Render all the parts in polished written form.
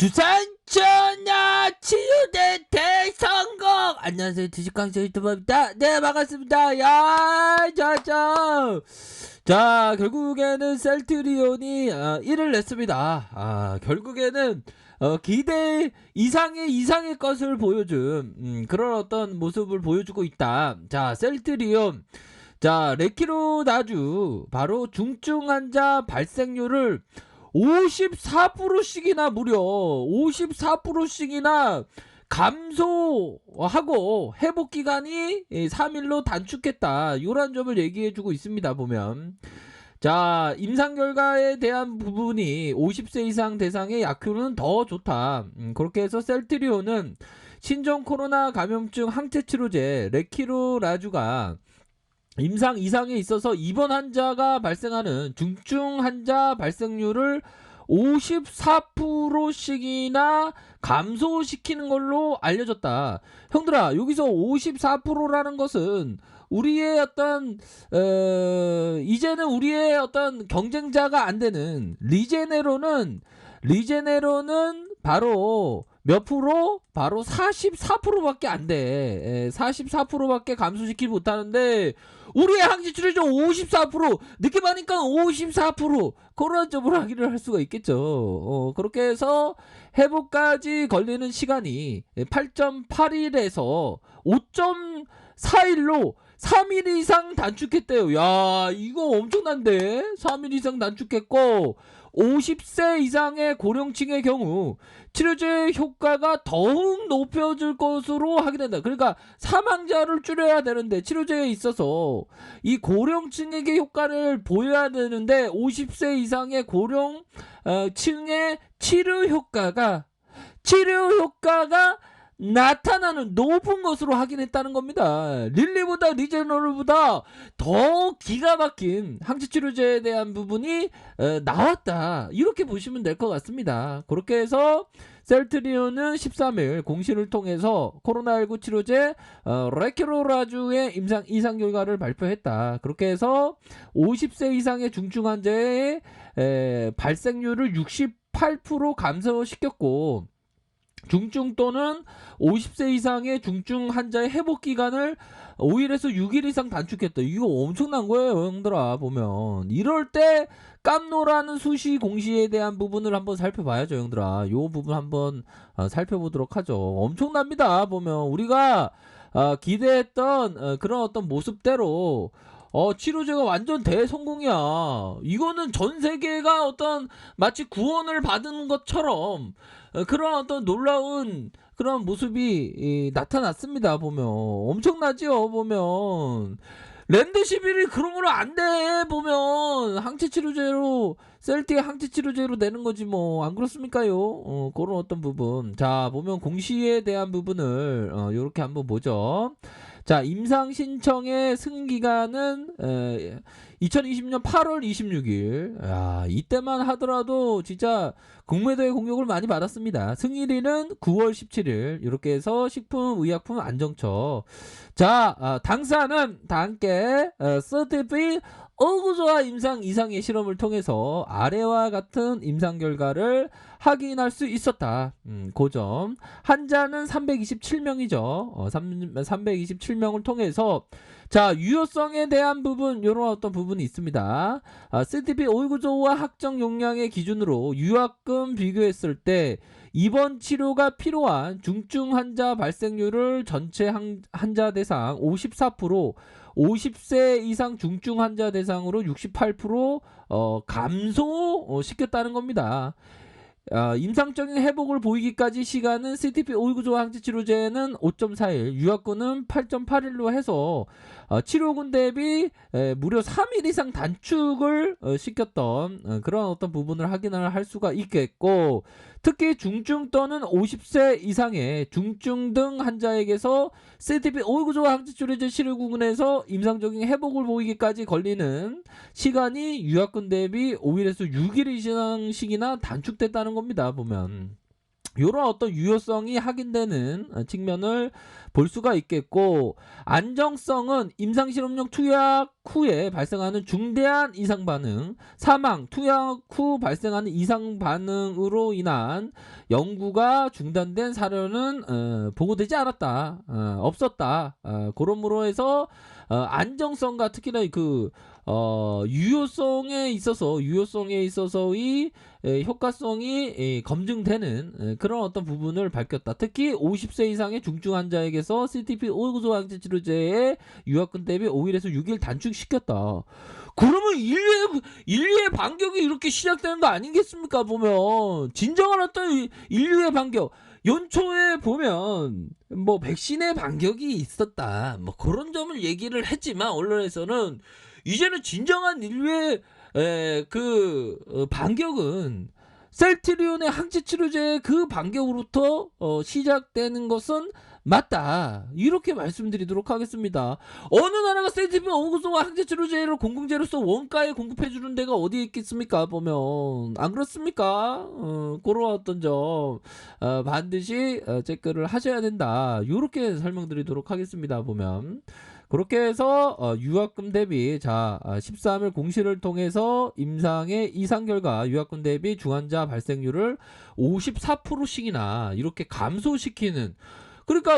주산 전야 치유대 대성공. 안녕하세요, 주식강좌 유튜버입니다. 네, 반갑습니다. 자, 결국에는 셀트리온이 1을 냈습니다. 결국에는 기대 이상의 것을 보여준 그런 어떤 모습을 보여주고 있다. 자, 셀트리온, 자, 레키로나주 바로 중증 환자 발생률을 54%씩이나 무려 54%씩이나 감소하고 회복 기간이 3일로 단축했다. 이런 점을 얘기해 주고 있습니다. 보면, 자, 임상 결과에 대한 부분이 50세 이상 대상의 약효는 더 좋다. 그렇게 해서 셀트리온은 신종 코로나 감염증 항체 치료제 레키로나주가 임상 이상에 있어서 입원 환자가 발생하는 중증 환자 발생률을 54%씩이나 감소시키는 걸로 알려졌다. 형들아, 여기서 54%라는 것은 우리의 어떤 이제는 우리의 어떤 경쟁자가 안 되는 리제네로는 바로 몇 프로? 바로 44%밖에 안 돼. 44%밖에 감소시키지 못하는데 우리의 항체 치료제 54%, 느낌 하니까 54% 그런 점으로 확인을 할 수가 있겠죠. 그렇게 해서 회복까지 걸리는 시간이 8.8일에서 5.4일로 3일 이상 단축했대요. 야, 이거 엄청난데? 3일 이상 단축했고, 50세 이상의 고령층의 경우 치료제 효과가 더욱 높여질 것으로 확인된다. 그러니까 사망자를 줄여야 되는데, 치료제에 있어서 이 고령층에게 효과를 보여야 되는데 50세 이상의 고령층의 치료 효과가 나타나는 높은 것으로 확인했다는 겁니다. 릴리보다 리제너럴보다 더 기가 막힌 항체 치료제에 대한 부분이 나왔다. 이렇게 보시면 될 것 같습니다. 그렇게 해서 셀트리온은 13일 공시를 통해서 코로나19 치료제 레키로나주의 임상 이상 결과를 발표했다. 그렇게 해서 50세 이상의 중증 환자의 발생률을 68% 감소시켰고, 중증 또는 50세 이상의 중증 환자의 회복 기간을 5일에서 6일 이상 단축했다. 이거 엄청난 거예요, 형들아. 보면 이럴 때 깜노라는 수시 공시에 대한 부분을 한번 살펴봐야죠, 형들아. 요 부분 한번 살펴보도록 하죠. 엄청납니다. 보면 우리가 기대했던 그런 어떤 모습대로 치료제가 완전 대성공이야. 이거는 전 세계가 어떤 마치 구원을 받은 것처럼 그런 어떤 놀라운 그런 모습이 나타났습니다. 보면 엄청나지요. 보면 랜드시빌이 그러면 안 돼. 보면 항체 치료제로, 셀티의 항체 치료제로 내는 거지 뭐. 안 그렇습니까요? 그런 어떤 부분. 자, 보면 공시에 대한 부분을 요렇게 한번 보죠. 자, 임상 신청의 승인 기간은 2020년 8월 26일. 야, 이때만 하더라도 진짜 공매도의 공격을 많이 받았습니다. 승인일은 9월 17일. 이렇게 해서 식품의약품안정처. 자, 당사는 다 함께 서티피 어구조화 임상 이상의 실험을 통해서 아래와 같은 임상 결과를 확인할 수 있었다. 그 점. 환자는 327명이죠. 327명을 통해서, 자, 유효성에 대한 부분, 이런 어떤 부분이 있습니다. CTP 오이구조와 확정 용량의 기준으로 유압금 비교했을 때 입원 치료가 필요한 중증 환자 발생률을 전체 환자 대상 54%, 50세 이상 중증 환자 대상으로 68% 감소시켰다는 겁니다. 임상적인 회복을 보이기까지 시간은 CTP 오이구조화 항체 치료제는 5.4일, 유압근은 8.8일로 해서 치료군 대비 무려 3일 이상 단축을 시켰던 그런 어떤 부분을 확인을 할 수가 있겠고, 특히 중증 또는 50세 이상의 중증 등 환자에게서 CTP 오이구조화 항체 치료제 치료군에서 임상적인 회복을 보이기까지 걸리는 시간이 유압근 대비 5일에서 6일 이상씩이나 단축됐다는 겁니다. 보면 요런 어떤 유효성이 확인되는 측면을 볼 수가 있겠고, 안정성은 임상실험용 투약 후에 발생하는 중대한 이상 반응, 사망, 투약 후 발생하는 이상 반응으로 인한 연구가 중단된 사례는 보고되지 않았다. 없었다. 그러므로 해서 안정성과 특히나 그 유효성에 있어서의 효과성이 검증되는 그런 어떤 부분을 밝혔다. 특히 50세 이상의 중증 환자에게서 CTP 오고소항체 치료제의 유효권 대비 5일에서 6일 단축시켰다. 그러면 인류의 반격이 이렇게 시작되는 거 아니겠습니까? 보면 진정한 어떤 인류의 반격. 연초에 보면 뭐 백신의 반격이 있었다. 뭐 그런 점을 얘기를 했지만 언론에서는 이제는 진정한 인류의 반격은 셀트리온의 항체 치료제의 그 반격으로부터 시작되는 것은 맞다. 이렇게 말씀드리도록 하겠습니다. 어느 나라가 셀트리온 오구소와 항체 치료제를 공공재로서 원가에 공급해 주는 데가 어디에 있겠습니까? 보면 안 그렇습니까? 그런 어떤 점 반드시 체크를 하셔야 된다. 이렇게 설명드리도록 하겠습니다. 보면 그렇게 해서 유학금 대비 13일 공시를 통해서 임상의 이상 결과 유학금 대비 중환자 발생률을 54%씩이나 이렇게 감소시키는, 그러니까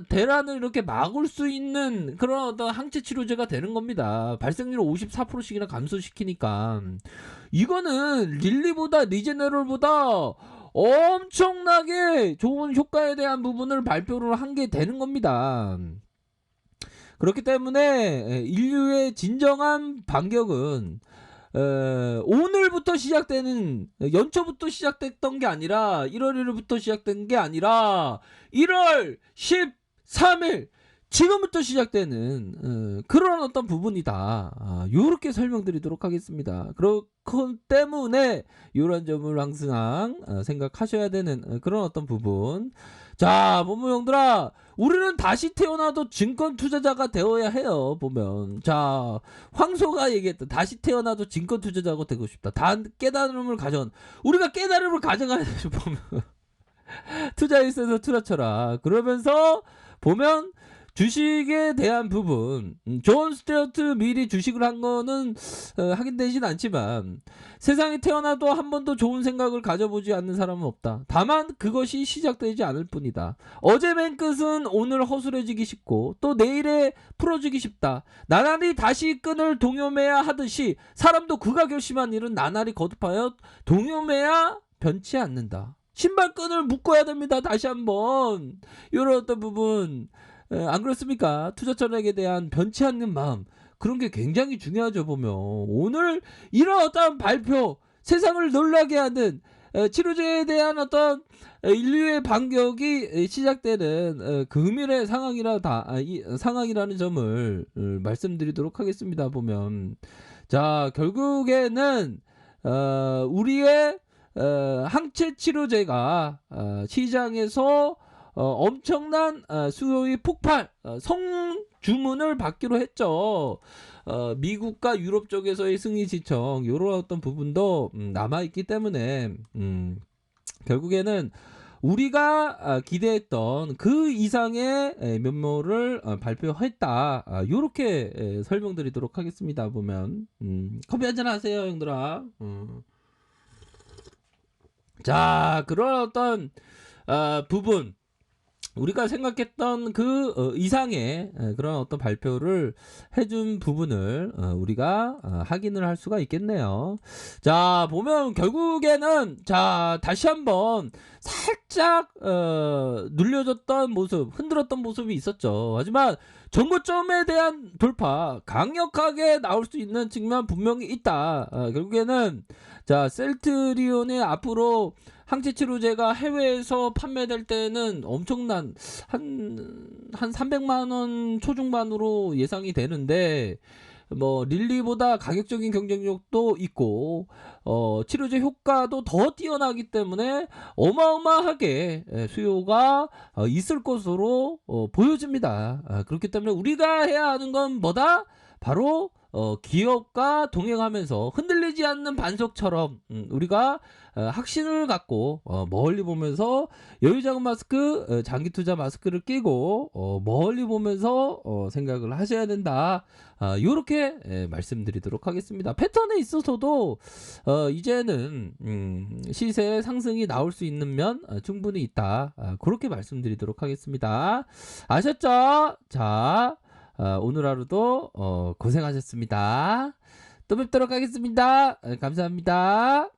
대란을 이렇게 막을 수 있는 그런 어떤 항체 치료제가 되는 겁니다. 발생률을 54%씩이나 감소시키니까 이거는 리제너럴보다 엄청나게 좋은 효과에 대한 부분을 발표를 한 게 되는 겁니다. 그렇기 때문에 인류의 진정한 반격은 오늘부터 시작되는, 연초부터 시작됐던 게 아니라 1월 1일부터 시작된 게 아니라 1월 13일 지금부터 시작되는 그런 어떤 부분이다. 요렇게 설명드리도록 하겠습니다. 그렇기 때문에 이런 점을 항상 생각하셔야 되는 그런 어떤 부분. 자, 보모형들아, 우리는 다시 태어나도 증권 투자자가 되어야 해요. 보면 자, 황소가 얘기했다. 다시 태어나도 증권 투자자가 되고 싶다. 깨달음을 우리가 깨달음을 가져가야 돼. 보면 투자에 있어서 투자쳐라. 그러면서 보면 주식에 대한 부분, 존 스튜어트 미리 주식을 한 거는 확인되진 않지만 세상에 태어나도 한 번도 좋은 생각을 가져보지 않는 사람은 없다. 다만 그것이 시작되지 않을 뿐이다. 어제 맨 끝은 오늘 허술해지기 쉽고 또 내일에 풀어주기 쉽다. 나날이 다시 끈을 동요매야 하듯이 사람도 그가 결심한 일은 나날이 거듭하여 동요매야 변치 않는다. 신발끈을 묶어야 됩니다. 다시 한번 이런 어떤 부분, 안 그렇습니까? 투자처락에 대한 변치 않는 마음, 그런 게 굉장히 중요하죠. 보면 오늘 이런 어떤 발표, 세상을 놀라게 하는 치료제에 대한 어떤 인류의 반격이 시작되는 금일의 상황이라는 점을 말씀드리도록 하겠습니다. 보면 자, 결국에는 우리의 항체 치료제가 시장에서 엄청난 수요의 폭발, 성주문을 받기로 했죠. 미국과 유럽 쪽에서의 승리 지청, 이런 어떤 부분도 남아있기 때문에 결국에는 우리가 기대했던 그 이상의 면모를 발표했다. 이렇게 설명드리도록 하겠습니다. 보면 커피 한잔 하세요, 형들아. 자, 그런 어떤 부분, 우리가 생각했던 그 이상의 그런 어떤 발표를 해준 부분을 우리가 확인을 할 수가 있겠네요. 자, 보면 결국에는 자, 다시 한번 살짝 눌려졌던 모습, 흔들었던 모습이 있었죠. 하지만 정고점에 대한 돌파, 강력하게 나올 수 있는 측면 분명히 있다. 결국에는 자, 셀트리온의 앞으로 항체 치료제가 해외에서 판매될 때는 엄청난 한 300만 원 초중반으로 예상이 되는데, 뭐 릴리보다 가격적인 경쟁력도 있고 치료제 효과도 더 뛰어나기 때문에 어마어마하게 수요가 있을 것으로 보여집니다. 그렇기 때문에 우리가 해야 하는 건 뭐다? 바로 기업과 동행하면서 흔들리지 않는 반석처럼 우리가 확신을 갖고 멀리 보면서 여유자금 마스크, 장기 투자 마스크를 끼고 멀리 보면서 생각을 하셔야 된다. 요렇게 말씀드리도록 하겠습니다. 패턴에 있어서도 이제는 시세 상승이 나올 수 있는 면 충분히 있다. 그렇게 말씀드리도록 하겠습니다. 아셨죠? 자, 오늘 하루도 고생하셨습니다. 또 뵙도록 하겠습니다. 감사합니다.